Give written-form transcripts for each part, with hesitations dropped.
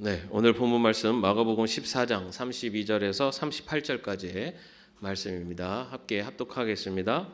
네, 오늘 본문 말씀 마가복음 14장 32절에서 38절까지의 말씀입니다. 함께 합독하겠습니다.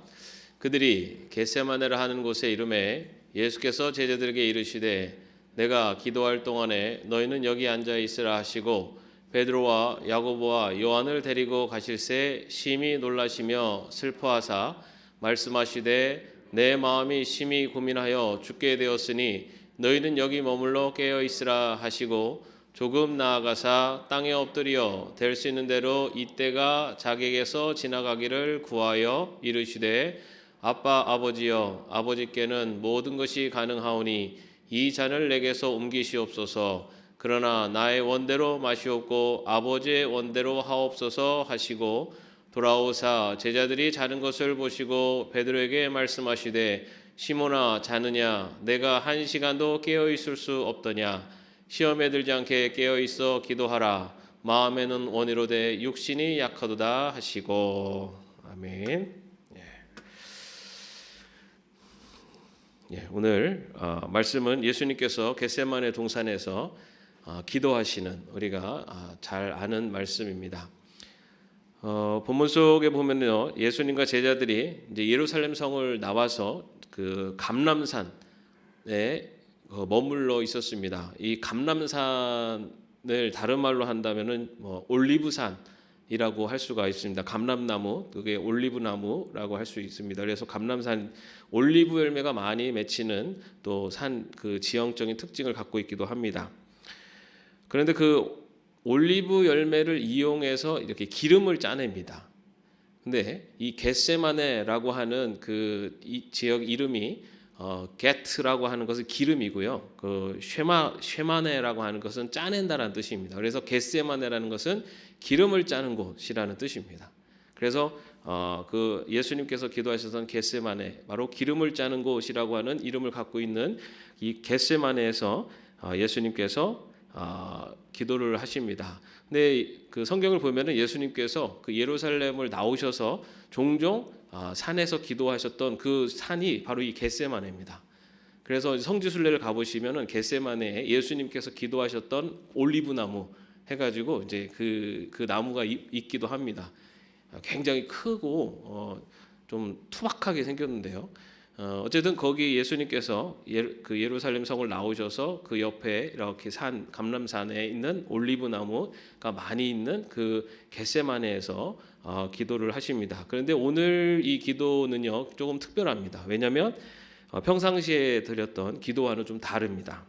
그들이 겟세마네라 하는 곳에 이르매 예수께서 제자들에게 이르시되 내가 기도할 동안에 너희는 여기 앉아 있으라 하시고 베드로와 야고보와 요한을 데리고 가실새 심히 놀라시며 슬퍼하사 말씀하시되 내 마음이 심히 고민하여 죽게 되었으니 너희는 여기 머물러 깨어 있으라 하시고 조금 나아가사 땅에 엎드려 될 수 있는 대로 이때가 자기에게서 지나가기를 구하여 이르시되 아빠 아버지여 아버지께는 모든 것이 가능하오니 이 잔을 내게서 옮기시옵소서. 그러나 나의 원대로 마시옵고 아버지의 원대로 하옵소서 하시고 돌아오사 제자들이 자는 것을 보시고 베드로에게 말씀하시되 시몬아 자느냐 내가 한 시간도 깨어 있을 수 없더냐. 시험에 들지 않게 깨어 있어 기도하라. 마음에는 원이로되 육신이 약하도다 하시고. 아멘. 오늘 말씀은 예수님께서 겟세마네 동산에서 기도하시는 우리가 잘 아는 말씀입니다. 본문 속에 보면요, 예수님과 제자들이 이제 예루살렘 성을 나와서 그 감람산에 머물러 있었습니다. 이 감람산을 다른 말로 한다면은 올리브산이라고 할 수가 있습니다. 감람나무, 그게 올리브나무라고 할 수 있습니다. 그래서 감람산 올리브 열매가 많이 맺히는 또 산 그 지형적인 특징을 갖고 있기도 합니다. 그런데 그 올리브 열매를 이용해서 이렇게 기름을 짜냅니다. 근데 이 겟세마네라고 하는 그 이 지역 이름이 게트라고 하는 것은 기름이고요. 그 쉐마네라고 하는 것은 짜낸다라는 뜻입니다. 그래서 겟세마네라는 것은 기름을 짜는 곳이라는 뜻입니다. 그래서 그 예수님께서 기도하셨던 겟세마네, 바로 기름을 짜는 곳이라고 하는 이름을 갖고 있는 이 겟세마네에서 예수님께서 기도를 하십니다. 근데 그 성경을 보면은 예수님께서 그 예루살렘을 나오셔서 종종 산에서 기도하셨던 그 산이 바로 이 겟세마네입니다. 그래서 성지순례를 가보시면은 겟세마네에 예수님께서 기도하셨던 올리브나무 해가지고 이제 그 나무가 있기도 합니다. 굉장히 크고 좀 투박하게 생겼는데요. 어쨌든 거기 예수님께서 그 예루살렘 성을 나오셔서 그 옆에 이렇게 감람산에 있는 올리브 나무가 많이 있는 그 겟세마네에서 기도를 하십니다. 그런데 오늘 이 기도는요 조금 특별합니다. 왜냐하면 평상시에 드렸던 기도와는 좀 다릅니다.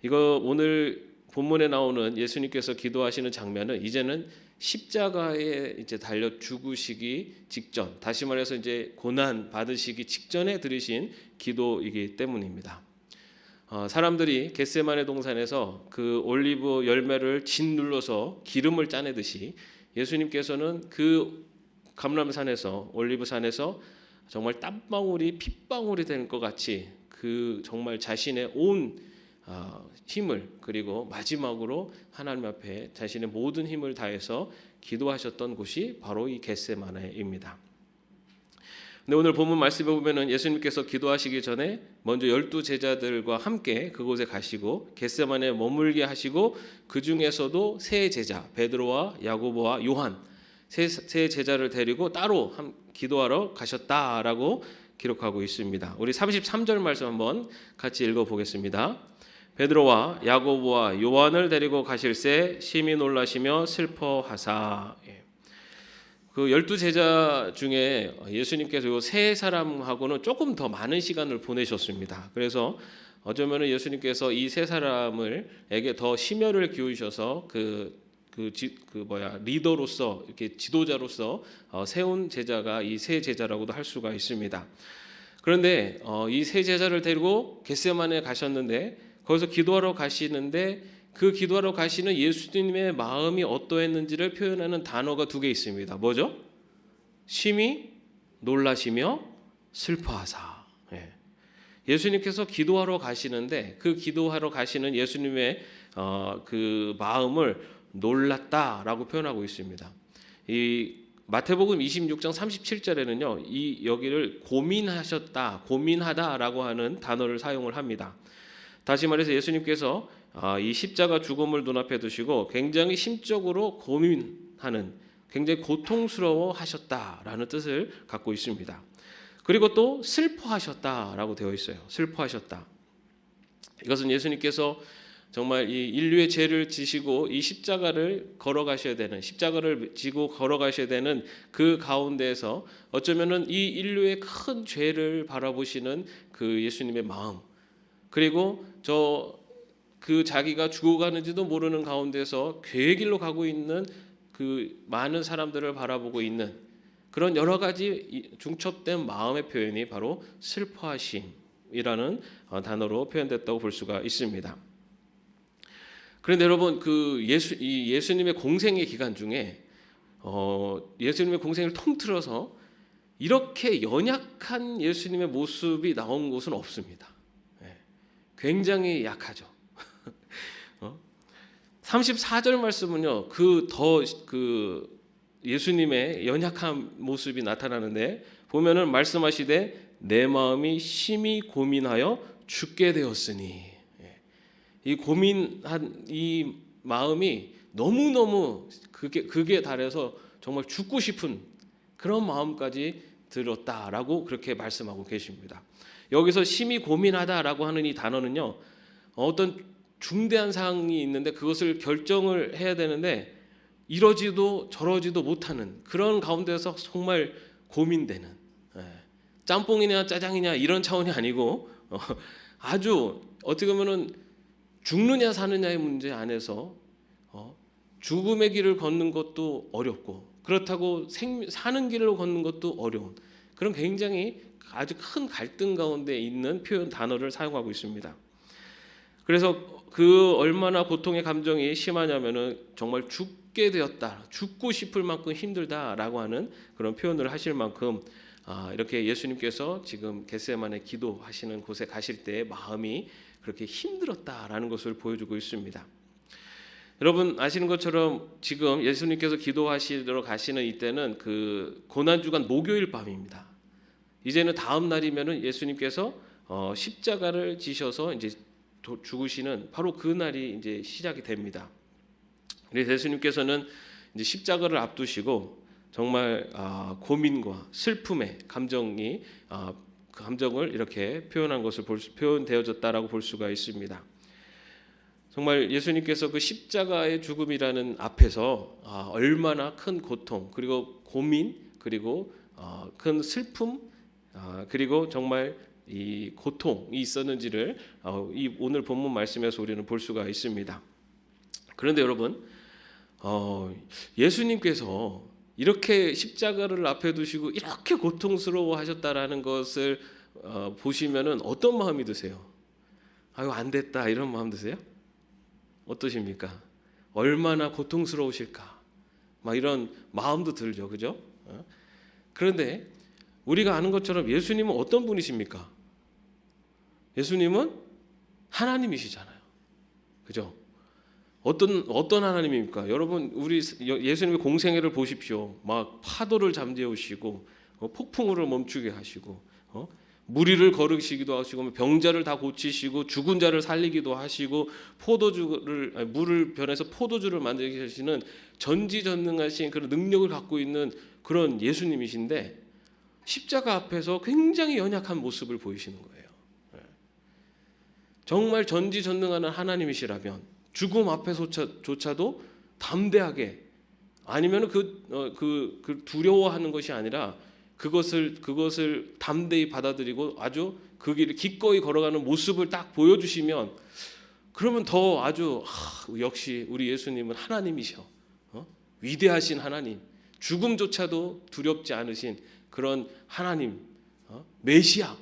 이거 오늘 본문에 나오는 예수님께서 기도하시는 장면은 이제는 십자가에 이제 달려 죽으시기 직전, 다시 말해서 이제 고난 받으시기 직전에 드리신 기도이기 때문입니다. 사람들이 겟세마네 동산에서 그 올리브 열매를 짓눌러서 기름을 짜내듯이 예수님께서는 그 감람산에서 올리브산에서 정말 땀방울이 핏방울이 되는 것 같이 그 정말 자신의 온 힘을, 그리고 마지막으로 하나님 앞에 자신의 모든 힘을 다해서 기도하셨던 곳이 바로 이 겟세마네입니다. 근데 오늘 본문 말씀에 보면은 예수님께서 기도하시기 전에 먼저 12 제자들과 함께 그곳에 가시고 겟세마네에 머물게 하시고 그 중에서도 세 제자 베드로와 야고보와 요한 세 제자를 데리고 따로 기도하러 가셨다라고 기록하고 있습니다. 우리 33절 말씀 한번 같이 읽어보겠습니다. 베드로와 야고보와 요한을 데리고 가실새 심히 놀라시며 슬퍼하사. 그 12 제자 중에 예수님께서 요 세 사람하고는 조금 더 많은 시간을 보내셨습니다. 그래서 어쩌면 예수님께서 이 세 사람에게 더 심혈을 기울이셔서 리더로서 이렇게 지도자로서 세운 제자가 이 세 제자라고도 할 수가 있습니다. 그런데 이 세 제자를 데리고 겟세마네에 가셨는데 거기서 기도하러 가시는데 그 기도하러 가시는 예수님의 마음이 어떠했는지를 표현하는 단어가 두 개 있습니다. 뭐죠? 심히 놀라시며 슬퍼하사. 예수님께서 기도하러 가시는데 그 기도하러 가시는 예수님의 그 마음을 놀랐다라고 표현하고 있습니다. 이 마태복음 26장 37절에는요, 이 여기를 고민하다라고 하는 단어를 사용을 합니다. 다시 말해서 예수님께서 이 십자가 죽음을 눈앞에 두시고 굉장히 심적으로 고민하는, 굉장히 고통스러워 하셨다라는 뜻을 갖고 있습니다. 그리고 또 슬퍼하셨다라고 되어 있어요. 슬퍼하셨다. 이것은 예수님께서 정말 이 인류의 죄를 지시고 이 십자가를 걸어가셔야 되는, 십자가를 지고 걸어가셔야 되는 그 가운데에서 어쩌면은 이 인류의 큰 죄를 바라보시는 그 예수님의 마음, 그리고 그 자기가 죽어가는지도 모르는 가운데서 죄의 길로 가고 있는 그 많은 사람들을 바라보고 있는 그런 여러 가지 중첩된 마음의 표현이 바로 슬퍼하심이라는 단어로 표현됐다고 볼 수가 있습니다. 그런데 여러분, 예수님의 공생의 기간 중에 예수님의 공생을 통틀어서 이렇게 연약한 예수님의 모습이 나온 곳은 없습니다. 굉장히 약하죠. 34절 말씀은요, 예수님의 연약한 모습이 나타나는데 보면은 말씀하시되 내 마음이 심히 고민하여 죽게 되었으니, 이 고민한 이 마음이 너무너무 극에 달해서 정말 죽고 싶은 그런 마음까지 들었다라고 그렇게 말씀하고 계십니다. 여기서 심히 고민하다라고 하는 이 단어는요, 어떤 중대한 사항이 있는데 그것을 결정을 해야 되는데 이러지도 저러지도 못하는 그런 가운데서 정말 고민되는, 짬뽕이냐 짜장이냐 이런 차원이 아니고 아주 어떻게 보면은 죽느냐 사느냐의 문제 안에서 죽음의 길을 걷는 것도 어렵고 그렇다고 사는 길로 걷는 것도 어려운 그런 굉장히 아주 큰 갈등 가운데 있는 표현 단어를 사용하고 있습니다. 그래서 그 얼마나 고통의 감정이 심하냐면은 정말 죽게 되었다, 죽고 싶을 만큼 힘들다라고 하는 그런 표현을 하실 만큼 이렇게 예수님께서 지금 겟세마네 기도하시는 곳에 가실 때 마음이 그렇게 힘들었다라는 것을 보여주고 있습니다. 여러분 아시는 것처럼 지금 예수님께서 기도하시러 가시는 이때는 그 고난주간 목요일 밤입니다. 이제는 다음 날이면은 예수님께서 십자가를 지셔서 이제 죽으시는 바로 그 날이 이제 시작이 됩니다. 그래서 예수님께서는 이제 십자가를 앞두시고 정말 고민과 슬픔의 감정이 그 감정을 이렇게 표현한 것을 표현되어졌다라고 볼 수가 있습니다. 정말 예수님께서 그 십자가의 죽음이라는 앞에서 얼마나 큰 고통 그리고 고민 그리고 큰 슬픔 그리고 정말 이 고통이 있었는지를 이 오늘 본문 말씀에서 우리는 볼 수가 있습니다. 그런데 여러분 예수님께서 이렇게 십자가를 앞에 두시고 이렇게 고통스러워하셨다라는 것을 보시면은 어떤 마음이 드세요? 아유 안 됐다 이런 마음 드세요? 어떠십니까? 얼마나 고통스러우실까? 막 이런 마음도 들죠, 그죠? 그런데 우리가 아는 것처럼 예수님은 어떤 분이십니까? 예수님은 하나님이시잖아요, 그죠? 어떤 하나님입니까? 여러분 우리 예수님의 공생애를 보십시오. 막 파도를 잠재우시고 폭풍우를 멈추게 하시고 무리를 거르시기도 하시고 병자를 다 고치시고 죽은 자를 살리기도 하시고 물을 변해서 포도주를 만들게 하시는 전지전능하신 그런 능력을 갖고 있는 그런 예수님이신데 십자가 앞에서 굉장히 연약한 모습을 보이시는 거예요. 정말 전지전능한 하나님이시라면 죽음 앞에서조차도 담대하게 아니면 그 두려워하는 것이 아니라 그것을 담대히 받아들이고 아주 그 길을 기꺼이 걸어가는 모습을 딱 보여주시면 그러면 더 아주 역시 우리 예수님은 하나님이셔, 위대하신 하나님, 죽음조차도 두렵지 않으신 그런 하나님, 메시아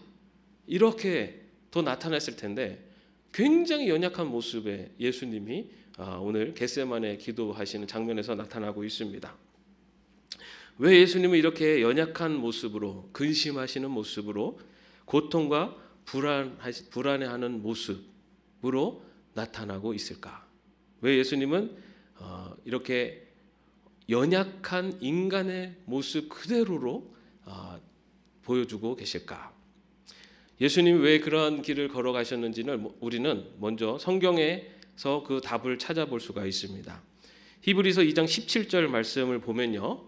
이렇게 더 나타났을 텐데 굉장히 연약한 모습의 예수님이 오늘 겟세마네 기도하시는 장면에서 나타나고 있습니다. 왜 예수님은 이렇게 연약한 모습으로 근심하시는 모습으로 고통과 불안해하는 모습으로 나타나고 있을까? 왜 예수님은 이렇게 연약한 인간의 모습 그대로로 보여주고 계실까? 예수님이 왜 그러한 길을 걸어가셨는지는 우리는 먼저 성경의 히브리서에서 그 답을 찾아볼 수가 있습니다. 히브리서 2장 17절 말씀을 보면요.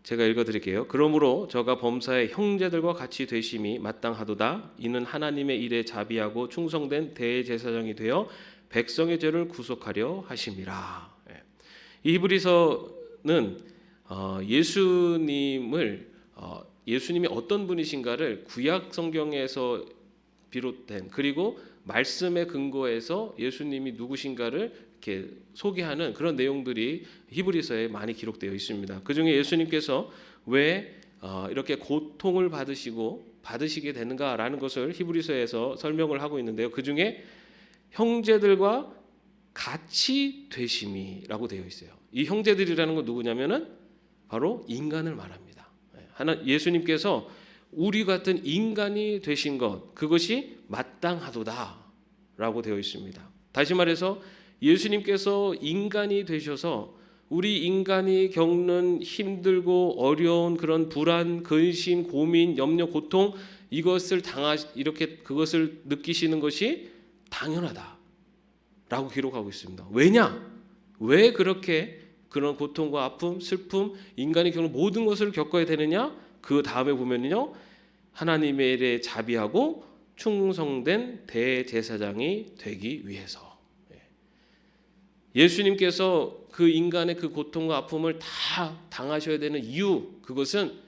제가 읽어드릴게요. 그러므로 저가 범사의 형제들과 같이 되심이 마땅하도다. 이는 하나님의 일에 자비하고 충성된 대제사장이 되어 백성의 죄를 구속하려 하심이라. 이 히브리서는 예수님이 어떤 분이신가를 구약 성경에서 비롯된 그리고 말씀의 근거에서 예수님이 누구신가를 이렇게 소개하는 그런 내용들이 히브리서에 많이 기록되어 있습니다. 그 중에 예수님께서 왜 이렇게 고통을 받으시게 되는가라는 것을 히브리서에서 설명을 하고 있는데요. 그 중에 형제들과 같이 되심이라고 되어 있어요. 이 형제들이라는 건 누구냐면은 바로 인간을 말합니다. 예수님께서 우리 같은 인간이 되신 것, 그것이 마땅하도다라고 되어 있습니다. 다시 말해서 예수님께서 인간이 되셔서 우리 인간이 겪는 힘들고 어려운 그런 불안, 근심, 고민, 염려, 고통 그것을 느끼시는 것이 당연하다라고 기록하고 있습니다. 왜 그렇게 그런 고통과 아픔, 슬픔, 인간이 겪는 모든 것을 겪어야 되느냐? 그 다음에 보면요, 하나님의 일에 자비하고 충성된 대제사장이 되기 위해서. 예수님께서 그 인간의 그 고통과 아픔을 다 당하셔야 되는 이유, 그것은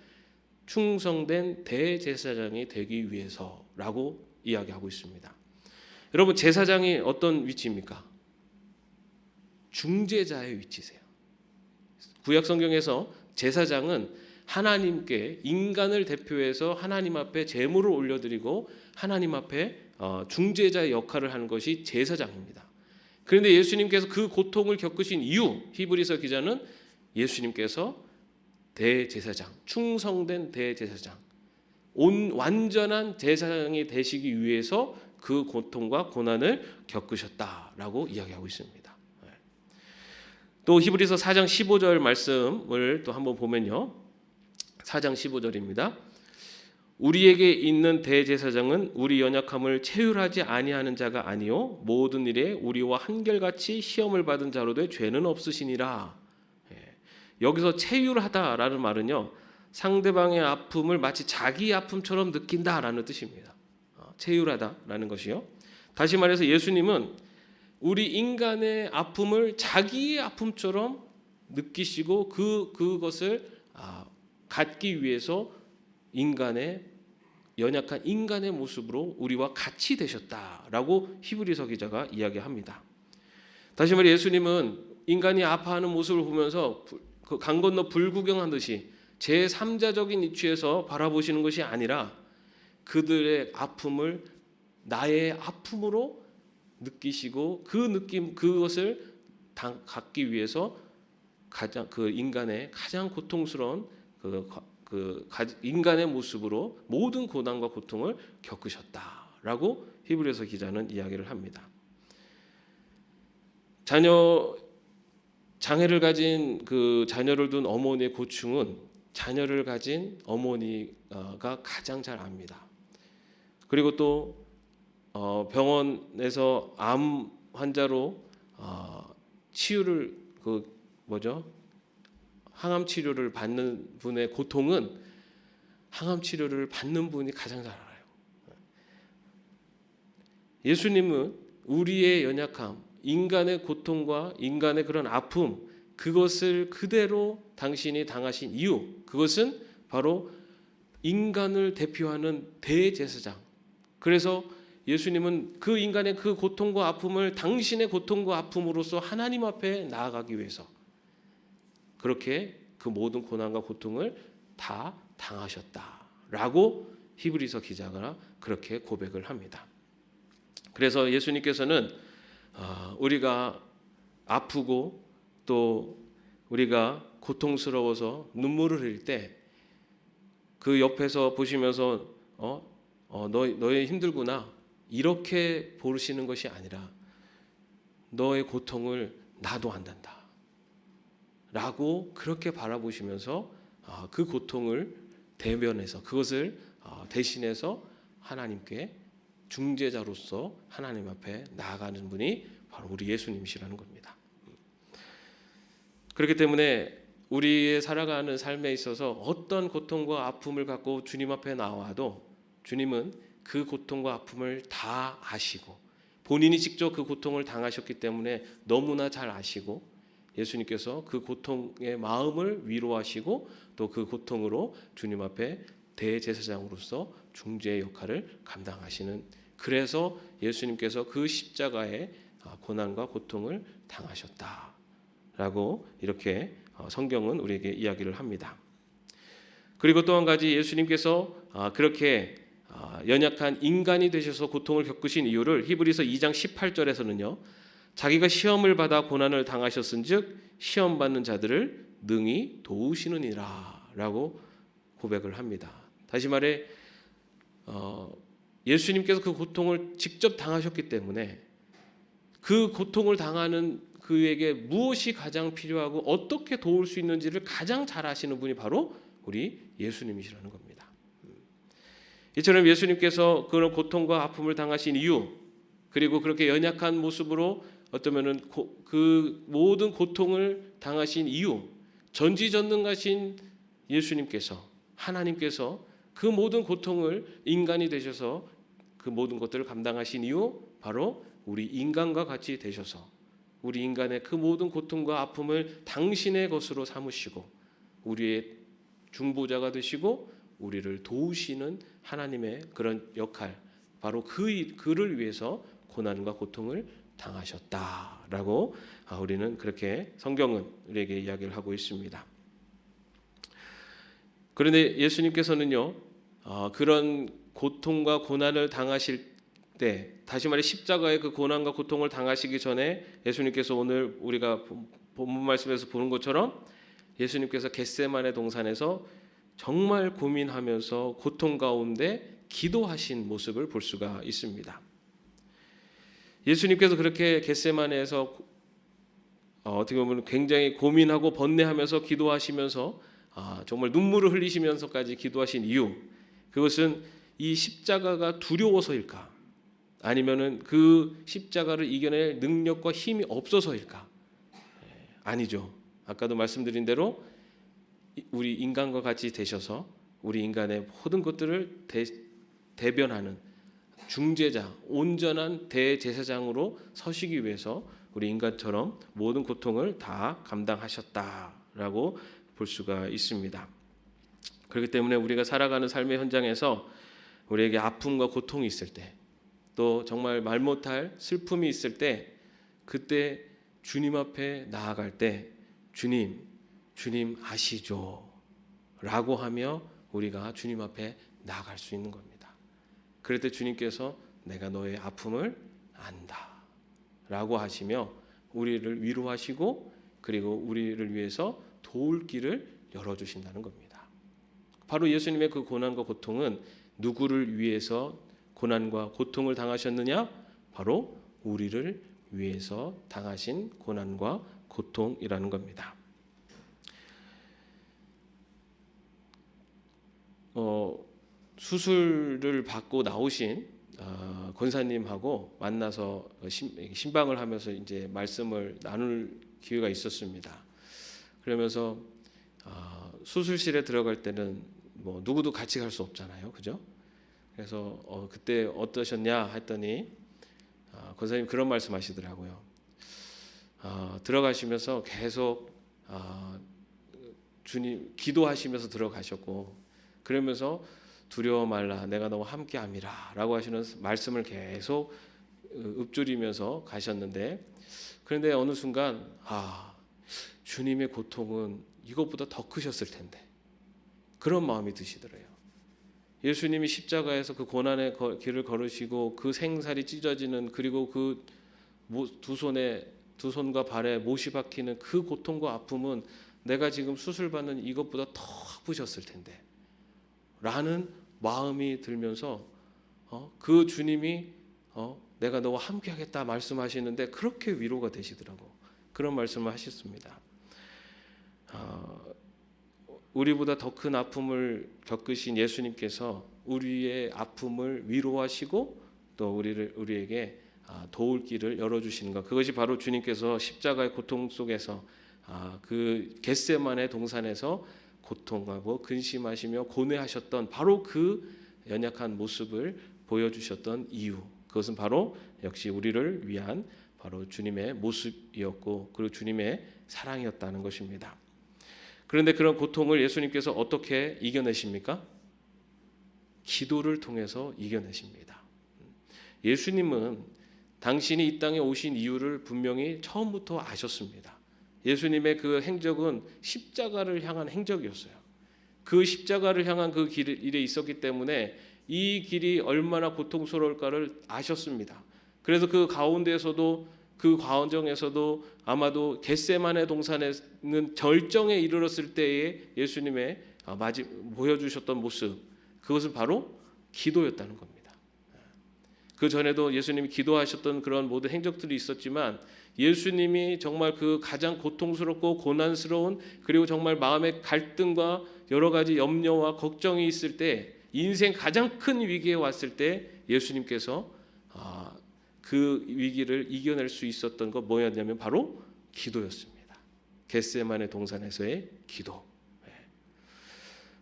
충성된 대제사장이 되기 위해서라고 이야기하고 있습니다. 여러분, 제사장이 어떤 위치입니까? 중재자의 위치세요. 구약 성경에서 제사장은 하나님께 인간을 대표해서 하나님 앞에 제물을 올려드리고 하나님 앞에 중재자의 역할을 하는 것이 제사장입니다. 그런데 예수님께서 그 고통을 겪으신 이유, 히브리서 기자는 예수님께서 대제사장, 충성된 대제사장, 완전한 제사장이 되시기 위해서 그 고통과 고난을 겪으셨다라고 이야기하고 있습니다. 또 히브리서 4장 15절 말씀을 또 한번 보면요. 4장 15절입니다. 우리에게 있는 대제사장은 우리 연약함을 체휼하지 아니하는 자가 아니요 모든 일에 우리와 한결같이 시험을 받은 자로 돼 죄는 없으시니라. 여기서 체휼하다라는 말은요, 상대방의 아픔을 마치 자기 아픔처럼 느낀다라는 뜻입니다. 체휼하다라는 것이요. 다시 말해서 예수님은 우리 인간의 아픔을 자기의 아픔처럼 느끼시고 그것을 갖기 위해서 연약한 인간의 모습으로 우리와 같이 되셨다라고 히브리서 기자가 이야기합니다. 다시 말해 예수님은 인간이 아파하는 모습을 보면서 강 건너 불구경하듯이 제3자적인 위치에서 바라보시는 것이 아니라 그들의 아픔을 나의 아픔으로 느끼시고 그것을 갖기 위해서 그 인간의 가장 고통스러운 인간의 모습으로 모든 고난과 고통을 겪으셨다라고 히브리서 기자는 이야기를 합니다. 장애를 가진 그 자녀를 둔 어머니의 고충은 자녀를 가진 어머니가 가장 잘 압니다. 그리고 또 병원에서 암 환자로 치유를 항암 치료를 받는 분의 고통은 항암 치료를 받는 분이 가장 잘 알아요. 예수님은 우리의 연약함, 인간의 고통과 인간의 그런 아픔, 그것을 그대로 당신이 당하신 이유, 그것은 바로 인간을 대표하는 대제사장. 그래서 예수님은 그 인간의 그 고통과 아픔을 당신의 고통과 아픔으로써 하나님 앞에 나아가기 위해서 그렇게 그 모든 고난과 고통을 다 당하셨다라고 히브리서 기자가 그렇게 고백을 합니다. 그래서 예수님께서는 우리가 아프고 또 우리가 고통스러워서 눈물을 흘릴 때 그 옆에서 보시면서 너희 힘들구나 이렇게 보시는 것이 아니라 너의 고통을 나도 안단다 라고 그렇게 바라보시면서 그 고통을 대면해서 그것을 대신해서 하나님께 중재자로서 하나님 앞에 나아가는 분이 바로 우리 예수님이시라는 겁니다. 그렇기 때문에 우리의 살아가는 삶에 있어서 어떤 고통과 아픔을 갖고 주님 앞에 나와도 주님은 그 고통과 아픔을 다 아시고 본인이 직접 그 고통을 당하셨기 때문에 너무나 잘 아시고 예수님께서 그 고통의 마음을 위로하시고 또 그 고통으로 주님 앞에 대제사장으로서 중재의 역할을 감당하시는, 그래서 예수님께서 그 십자가의 고난과 고통을 당하셨다라고 이렇게 성경은 우리에게 이야기를 합니다. 그리고 또 한 가지, 예수님께서 그렇게 연약한 인간이 되셔서 고통을 겪으신 이유를 히브리서 2장 18절에서는요. 자기가 시험을 받아 고난을 당하셨은즉 시험 받는 자들을 능히 도우시느니라라고 고백을 합니다. 다시 말해 예수님께서 그 고통을 직접 당하셨기 때문에 그 고통을 당하는 그에게 무엇이 가장 필요하고 어떻게 도울 수 있는지를 가장 잘 아시는 분이 바로 우리 예수님이시라는 겁니다. 이처럼 예수님께서 그런 고통과 아픔을 당하신 이유, 그리고 그렇게 연약한 모습으로 어쩌면은 그 모든 고통을 당하신 이유, 전지전능하신 예수님께서, 하나님께서 그 모든 고통을 인간이 되셔서 그 모든 것들을 감당하신 이유, 바로 우리 인간과 같이 되셔서 우리 인간의 그 모든 고통과 아픔을 당신의 것으로 삼으시고 우리의 중보자가 되시고 우리를 도우시는 하나님의 그런 역할, 바로 그를 위해서 고난과 고통을 당하셨다라고 우리는 그렇게 성경은 우리에게 이야기를 하고 있습니다. 그런데 예수님께서는요, 그런 고통과 고난을 당하실 때, 다시 말해 십자가의 그 고난과 고통을 당하시기 전에 예수님께서 오늘 우리가 본문 말씀에서 보는 것처럼 예수님께서 겟세마네 동산에서 정말 고민하면서 고통 가운데 기도하신 모습을 볼 수가 있습니다. 예수님께서 그렇게 겟세마네에서 어떻게 보면 굉장히 고민하고 번뇌하면서 기도하시면서 정말 눈물을 흘리시면서까지 기도하신 이유, 그것은 이 십자가가 두려워서일까? 아니면은 그 십자가를 이겨낼 능력과 힘이 없어서일까? 아니죠. 아까도 말씀드린 대로 우리 인간과 같이 되셔서 우리 인간의 모든 것들을 대변하는 중재자, 온전한 대제사장으로 서시기 위해서 우리 인간처럼 모든 고통을 다 감당하셨다라고 볼 수가 있습니다. 그렇기 때문에 우리가 살아가는 삶의 현장에서 우리에게 아픔과 고통이 있을 때, 또 정말 말 못할 슬픔이 있을 때, 그때 주님 앞에 나아갈 때 주님 아시죠? 라고 하며 우리가 주님 앞에 나아갈 수 있는 겁니다. 그럴 때 주님께서 내가 너의 아픔을 안다 라고 하시며 우리를 위로하시고 그리고 우리를 위해서 도울 길을 열어주신다는 겁니다. 바로 예수님의 그 고난과 고통은 누구를 위해서 고난과 고통을 당하셨느냐? 바로 우리를 위해서 당하신 고난과 고통이라는 겁니다. 수술을 받고 나오신 권사님하고 만나서 신방을 하면서 이제 말씀을 나눌 기회가 있었습니다. 그러면서 수술실에 들어갈 때는 뭐 누구도 같이 갈 수 없잖아요, 그죠? 그래서 그때 어떠셨냐 했더니 권사님 그런 말씀하시더라고요. 들어가시면서 계속 주님 기도하시면서 들어가셨고, 그러면서 두려워 말라 내가 너와 함께함이라 라고 하시는 말씀을 계속 읊조리면서 가셨는데, 그런데 어느 순간 주님의 고통은 이것보다 더 크셨을 텐데 그런 마음이 드시더래요. 예수님이 십자가에서 그 고난의 길을 걸으시고 그 생살이 찢어지는, 그리고 그 두 손과 발에 못이 박히는 그 고통과 아픔은 내가 지금 수술받는 이것보다 더 아프셨을 텐데 라는 마음이 들면서 그 주님이 내가 너와 함께 하겠다 말씀하시는데 그렇게 위로가 되시더라고. 그런 말씀을 하셨습니다. 우리보다 더 큰 아픔을 겪으신 예수님께서 우리의 아픔을 위로하시고 또 우리에게 도울 길을 열어주시는 것, 그것이 바로 주님께서 십자가의 고통 속에서 그 겟세마네 동산에서 고통하고 근심하시며 고뇌하셨던 바로 그 연약한 모습을 보여주셨던 이유, 그것은 바로 역시 우리를 위한 바로 주님의 모습이었고 그리고 주님의 사랑이었다는 것입니다. 그런데 그런 고통을 예수님께서 어떻게 이겨내십니까? 기도를 통해서 이겨내십니다. 예수님은 당신이 이 땅에 오신 이유를 분명히 처음부터 아셨습니다. 예수님의 그 행적은 십자가를 향한 행적이었어요. 그 십자가를 향한 그 길에 있었기 때문에 이 길이 얼마나 고통스러울까를 아셨습니다. 그래서 그 가운데에서도 그 과정에서도 아마도 겟세마네 동산에는 절정에 이르렀을 때에 예수님의 보여주셨던 모습, 그것은 바로 기도였다는 겁니다. 그 전에도 예수님이 기도하셨던 그런 모든 행적들이 있었지만 예수님이 정말 그 가장 고통스럽고 고난스러운 그리고 정말 마음의 갈등과 여러 가지 염려와 걱정이 있을 때 인생 가장 큰 위기에 왔을 때 예수님께서 그 위기를 이겨낼 수 있었던 것 뭐였냐면 바로 기도였습니다. 겟세마네 동산에서의 기도.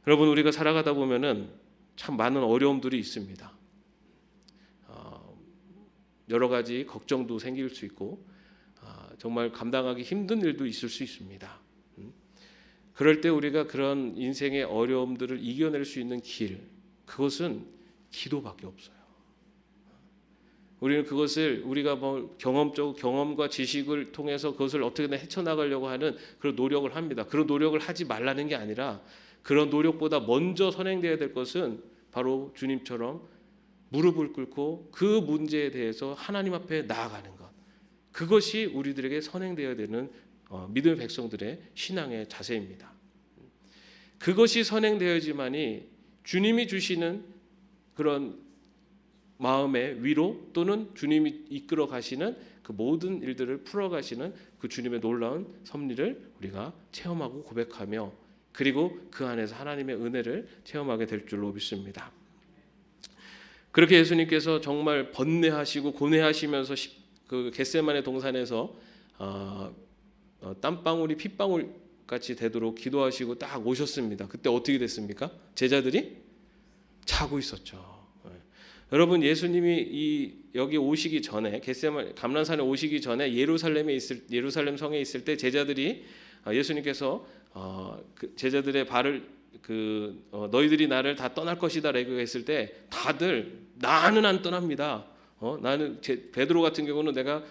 여러분, 우리가 살아가다 보면은 참 많은 어려움들이 있습니다. 여러 가지 걱정도 생길 수 있고 정말 감당하기 힘든 일도 있을 수 있습니다. 그럴 때 우리가 그런 인생의 어려움들을 이겨낼 수 있는 길, 그것은 기도밖에 없어요. 우리는 그것을 우리가 경험과 지식을 통해서 그것을 어떻게든 헤쳐나가려고 하는 그런 노력을 합니다. 그런 노력을 하지 말라는 게 아니라 그런 노력보다 먼저 선행되어야 될 것은 바로 주님처럼 무릎을 꿇고 그 문제에 대해서 하나님 앞에 나아가는 것, 그것이 우리들에게 선행되어야 되는 믿음의 백성들의 신앙의 자세입니다. 그것이 선행되어야지만이 주님이 주시는 그런 마음의 위로 또는 주님이 이끌어 가시는 그 모든 일들을 풀어 가시는 그 주님의 놀라운 섭리를 우리가 체험하고 고백하며 그리고 그 안에서 하나님의 은혜를 체험하게 될 줄로 믿습니다. 그렇게 예수님께서 정말 번뇌하시고 고뇌하시면서 그 겟세마네 동산에서 땀방울이 핏방울 같이 되도록 기도하시고 딱 오셨습니다. 그때 어떻게 됐습니까? 제자들이 자고 있었죠. 여러분, 예수님이 여기 오시기 전에 겟세마네 감람산에 오시기 전에 예루살렘 성에 있을 때 제자들이 예수님께서 그 제자들의 발을 너희들이 나를 다 떠날 것이다라고 했을 때 다들 나는 안 떠납니다. 나는 베드로 같은 경우는 내가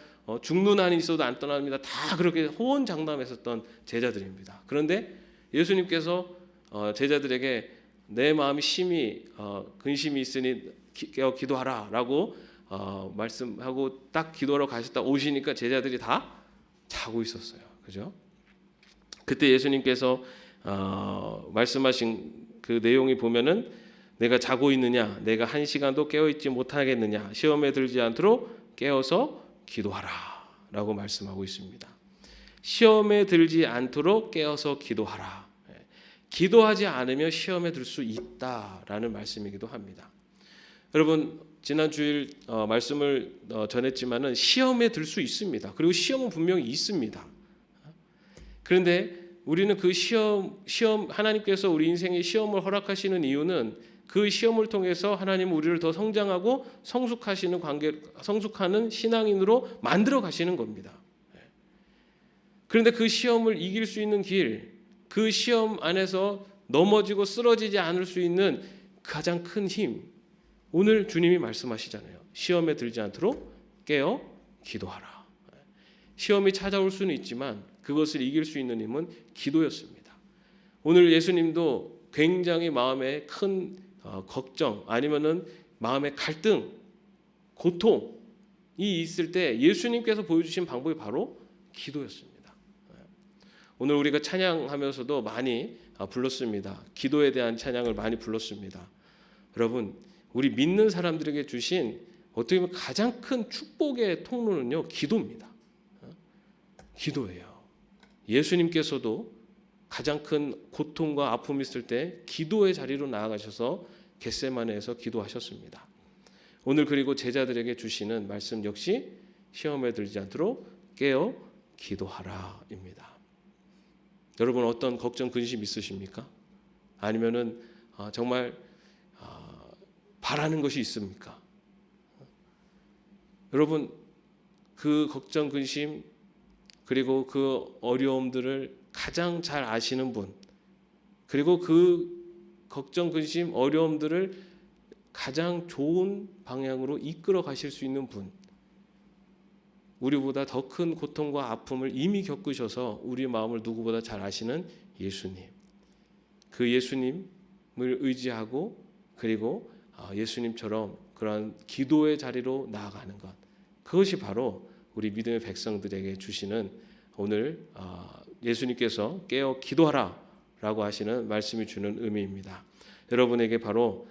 죽는 한이 있어도 안 떠납니다. 다 그렇게 호언장담했었던 제자들입니다. 그런데 예수님께서 제자들에게 내 마음이 심히 근심이 있으니 깨어 기도하라라고 말씀하고 딱 기도하러 가셨다 오시니까 제자들이 다 자고 있었어요. 그죠? 그때 예수님께서 말씀하신 그 내용이 보면은 내가 자고 있느냐, 내가 한 시간도 깨어 있지 못하겠느냐, 시험에 들지 않도록 깨어서 기도하라라고 말씀하고 있습니다. 시험에 들지 않도록 깨어서 기도하라. 기도하지 않으면 시험에 들 수 있다라는 말씀이기도 합니다. 여러분, 지난 주일 말씀을 전했지만은 시험에 들 수 있습니다. 그리고 시험은 분명히 있습니다. 그런데 우리는 그 시험 하나님께서 우리 인생에 시험을 허락하시는 이유는 그 시험을 통해서 하나님은 우리를 더 성장하고 성숙하는 신앙인으로 만들어 가시는 겁니다. 그런데 그 시험을 이길 수 있는 길, 그 시험 안에서 넘어지고 쓰러지지 않을 수 있는 가장 큰 힘, 오늘 주님이 말씀하시잖아요. 시험에 들지 않도록 깨어 기도하라. 시험이 찾아올 수는 있지만 그것을 이길 수 있는 힘은 기도였습니다. 오늘 예수님도 굉장히 마음에 큰 걱정 아니면은 마음의 갈등, 고통이 있을 때 예수님께서 보여주신 방법이 바로 기도였습니다. 오늘 우리가 찬양하면서도 많이 불렀습니다. 기도에 대한 찬양을 많이 불렀습니다. 여러분, 우리 믿는 사람들에게 주신 어떻게 보면 가장 큰 축복의 통로는요, 기도입니다. 기도예요. 예수님께서도 가장 큰 고통과 아픔이 있을 때 기도의 자리로 나아가셔서 겟세마네에서 기도하셨습니다. 오늘 그리고 제자들에게 주시는 말씀 역시 시험에 들지 않도록 깨어 기도하라입니다. 여러분 어떤 걱정 근심 있으십니까? 아니면은 정말 바라는 것이 있습니까? 여러분 그 걱정 근심 그리고 그 어려움들을 가장 잘 아시는 분, 그리고 그 걱정 근심 어려움들을 가장 좋은 방향으로 이끌어 가실 수 있는 분, 우리보다 더 큰 고통과 아픔을 이미 겪으셔서 우리 마음을 누구보다 잘 아시는 예수님, 그 예수님을 의지하고 그리고 예수님처럼 그러한 기도의 자리로 나아가는 것, 그것이 바로 우리 믿음의 백성들에게 주시는 오늘 예수님께서 깨어 기도하라 라고 하시는 말씀이 주는 의미입니다. 여러분에게 바로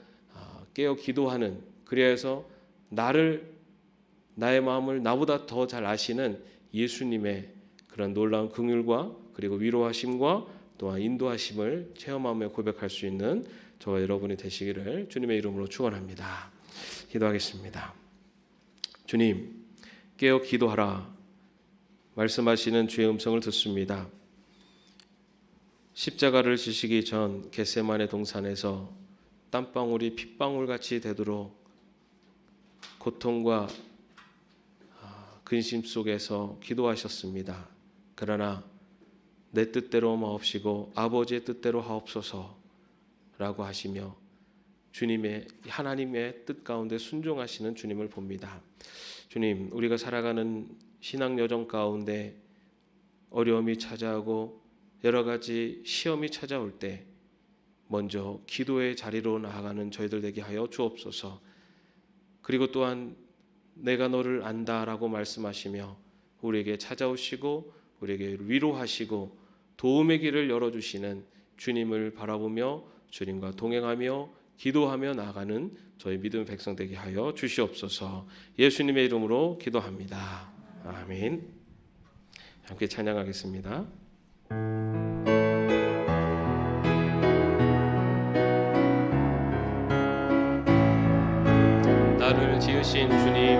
깨어 기도하는, 그래서 나의 마음을 나보다 더 잘 아시는 예수님의 그런 놀라운 긍휼과 그리고 위로하심과 또한 인도하심을 체험하며 고백할 수 있는 저와 여러분이 되시기를 주님의 이름으로 축원합니다. 기도하겠습니다. 주님, 깨어 기도하라 말씀하시는 주의 음성을 듣습니다. 십자가를 지시기 전 겟세마네 동산에서 땀방울이 핏방울같이 되도록 고통과 근심 속에서 기도하셨습니다. 그러나 내 뜻대로 마옵시고 아버지의 뜻대로 하옵소서 라고 하시며 주님의 하나님의 뜻 가운데 순종하시는 주님을 봅니다. 주님, 우리가 살아가는 신앙 여정 가운데 어려움이 찾아오고 여러 가지 시험이 찾아올 때 먼저 기도의 자리로 나아가는 저희들 되게 하여 주옵소서. 그리고 또한 내가 너를 안다라고 말씀하시며 우리에게 찾아오시고 우리에게 위로하시고 도움의 길을 열어주시는 주님을 바라보며 주님과 동행하며 기도하며 나아가는 저희 믿음의 백성 되게 하여 주시옵소서. 예수님의 이름으로 기도합니다. 아멘. 함께 찬양하겠습니다. 나를 지으신 주님,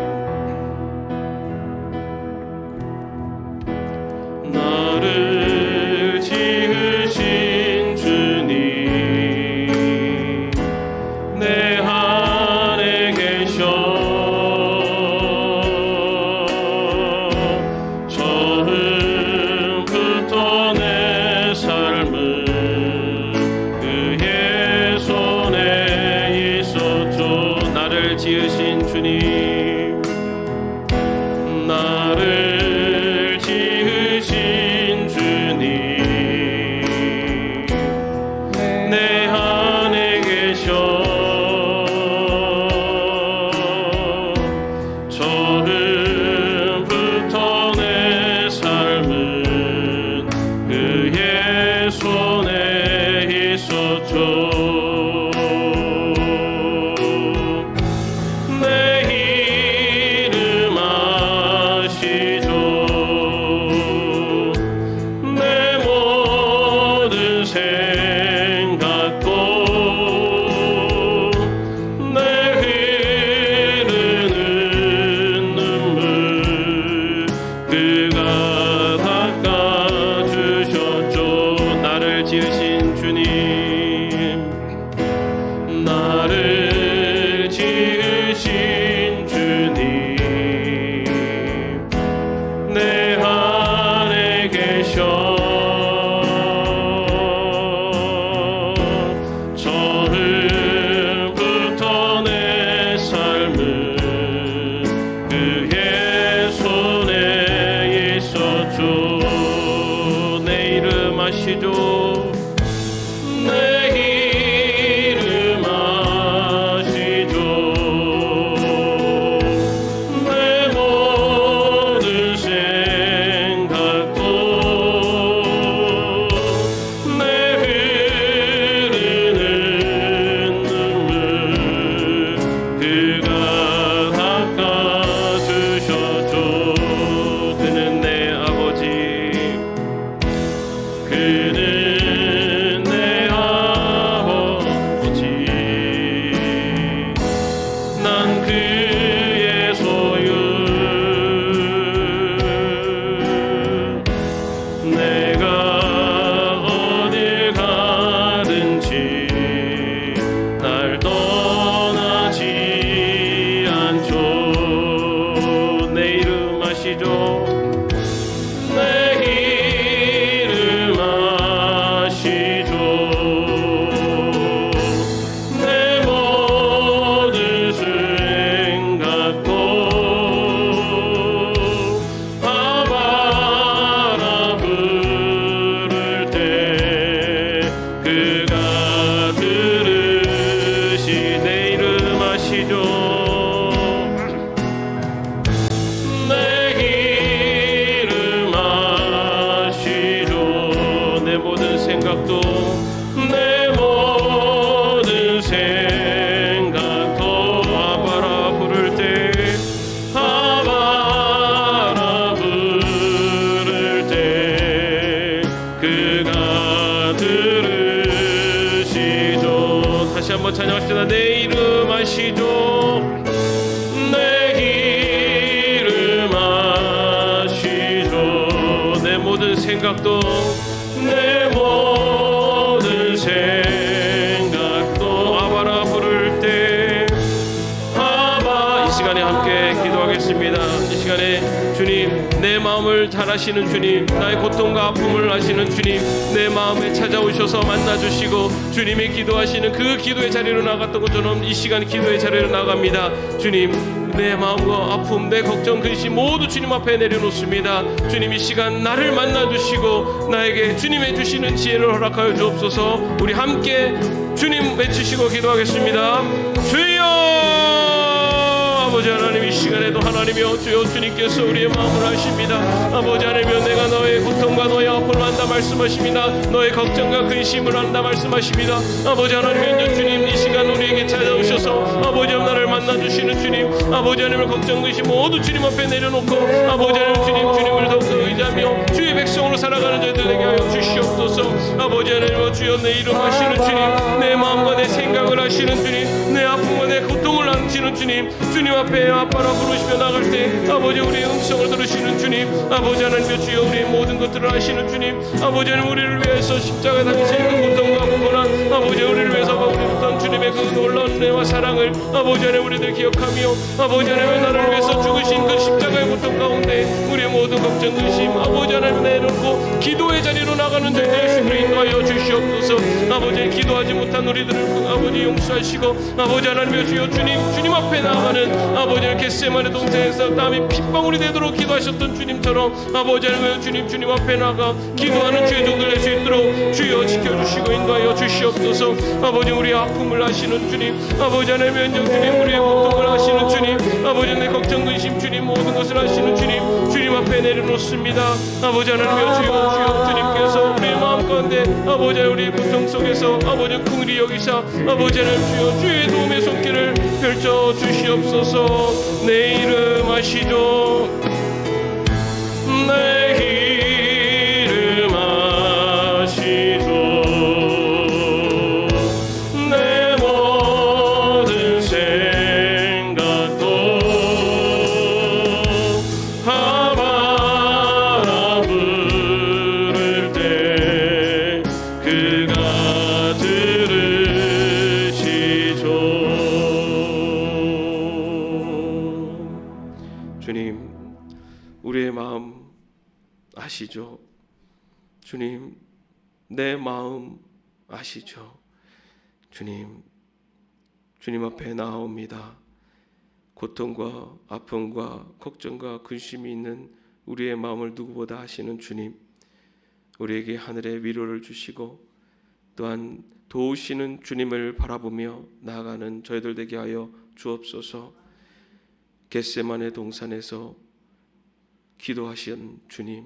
나를 지으신 주님, 내 안에 계셔 처음부터 내 삶은 그의 손에 있었죠. 나를 지으신 주님, 나를 지으신 주님, 내 안에 계셔 처음부터 내 삶은 그의 손에 있었죠. 지으신 주님, 나를 지으신 주님, 내 안에 계셔 처음부터 내 삶은 그의 손에 있었죠. 내 이름 아시죠? 내 모든 생각도 아시죠. 내 이름 아시죠. 내 모든 생각도 아바라 부를 때 그가 들으시. 내 이름 아시죠. 생각도 내 모든 생각도 아바라 부를 때 아바라 부를 때 그가 들으시죠. 다시 한번 찬양합시다. 내 이름 아시죠. 내 이름 아시죠. 내 모든 생각도 내 모든 생각도 아바라 부를 때 아바. 이 시간에 함께 기도하겠습니다. 이 시간에 주님, 내 마음을 잘 아시는 주님, 나의 고통과 아픔을 아시는 주님, 내 마음에 찾아오셔서 만나주시고 주님이 기도하시는 그 기도의 자리로 나갔던 것처럼 이 시간 기도의 자리로 나갑니다. 주님, 내 마음과 아픔, 내 걱정, 근심 모두 주님 앞에 내려놓습니다. 주님, 이 시간 나를 만나주시고 나에게 주님의 주시는 지혜를 허락하여 주옵소서. 우리 함께 주님 외치시고 기도하겠습니다. 주여! 아버지 하나님, 이 시간에도 하나님이여 주여 주님께서 우리의 마음을 아십니다. 아버지 하나님이여 내가 너의 고통과 너의 아픔을 안다 말씀하십니다. 너의 걱정과 근심을 안다 말씀하십니다. 아버지 하나님이여 주님, 이 시간 우리에게 찾아오셔서 아버지 하나님 나를 만나주시는 주님, 아버지 하나님의 걱정 근심 모두 주님 앞에 내려놓고 아버지 하나님 주님을 더욱더 의지하며 주의 백성으로 살아가는 저희들에게 하여 주시옵소서. 아버지 하나님 주여 내 이름 아시는 주님, 내 마음과 내 생각을 아시는 주님, 내 아픔과 내 고통을 아시는 주님, 주님 앞에 아빠라 부르시며 나갈 때 아버지 우리의 음성을 들으시는 주님, 아버지 하나님 주여 우리의 모든 것들을 아시는 주님, 아버지 하나님 우리를 위해서 십자가에 달리신 그 고통과 고난, 아버지 우리를 위해서 우리부터 주님의 그 놀라운 은혜와 사랑을 아버지 하나님 우리들 기억하며 아버지 하나님 나를 위해서 죽으신 그 십자가의 고통 가운데 우리의 모든 걱정 근심 아버지 하나님 내놓고 기도의 자리로 나가는 저희들의 주님을 인도하여 주시옵소서. 아버지 기도하지 못한 우리들을 아버지 용서하시고 아버지 하나님의 주여 주님 앞에 나가는 아버지 겟세마네 동산에서 땀이 핏방울이 되도록 기도하셨던 주님처럼 아버지 하나님의 주님 앞에 나가 기도하는 죄종들 될 수 있도록 주여 지켜주시고 인도하여 주시옵소서. 아버지 우리의 아픔을 아시는 주님, 아버지 하나님의 주님 우리의 고통을 아시는 주님, 아버지 내 걱정 근심 주님 모든 것을 아시는 주님 앞에 내려놓습니다. 아버지 하나님의 주여 주님께서 우리의 마음 가운데 아버지 우리의 고통 속에서 아버지 긍휼히 여기사 아버지 하나님 주여 주의 도움의 손길을 펼쳐 주시옵소서. 내 이름 아시죠. 내 이름 아시죠. 내 모든 생각도 아바라 부를 때 그가 들으시죠. 주님, 우리의 마음 아시죠? 주님, 내 마음 아시죠? 주님 앞에 나옵니다. 고통과 아픔과 걱정과 근심이 있는 우리의 마음을 누구보다 아시는 주님, 우리에게 하늘의 위로를 주시고 또한 도우시는 주님을 바라보며 나아가는 저희들 되게 하여 주옵소서. 겟세마네 동산에서 기도하신 주님,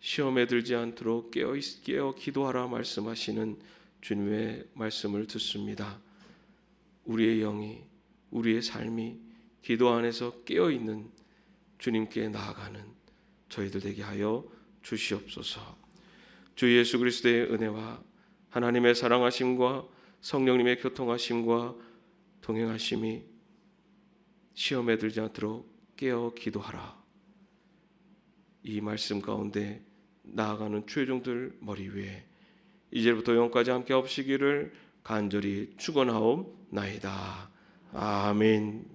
시험에 들지 않도록 깨어 기도하라 말씀하시는 주님의 말씀을 듣습니다. 우리의 영이, 우리의 삶이 기도 안에서 깨어있는 주님께 나아가는 저희들 되게 하여 주시옵소서. 주 예수 그리스도의 은혜와 하나님의 사랑하심과 성령님의 교통하심과 동행하심이 시험에 들지 않도록 깨어 기도하라, 이 말씀 가운데 나아가는 최종들 머리 위에 이제부터 영까지 함께 없시기를 간절히 축원하옵나이다. 아멘.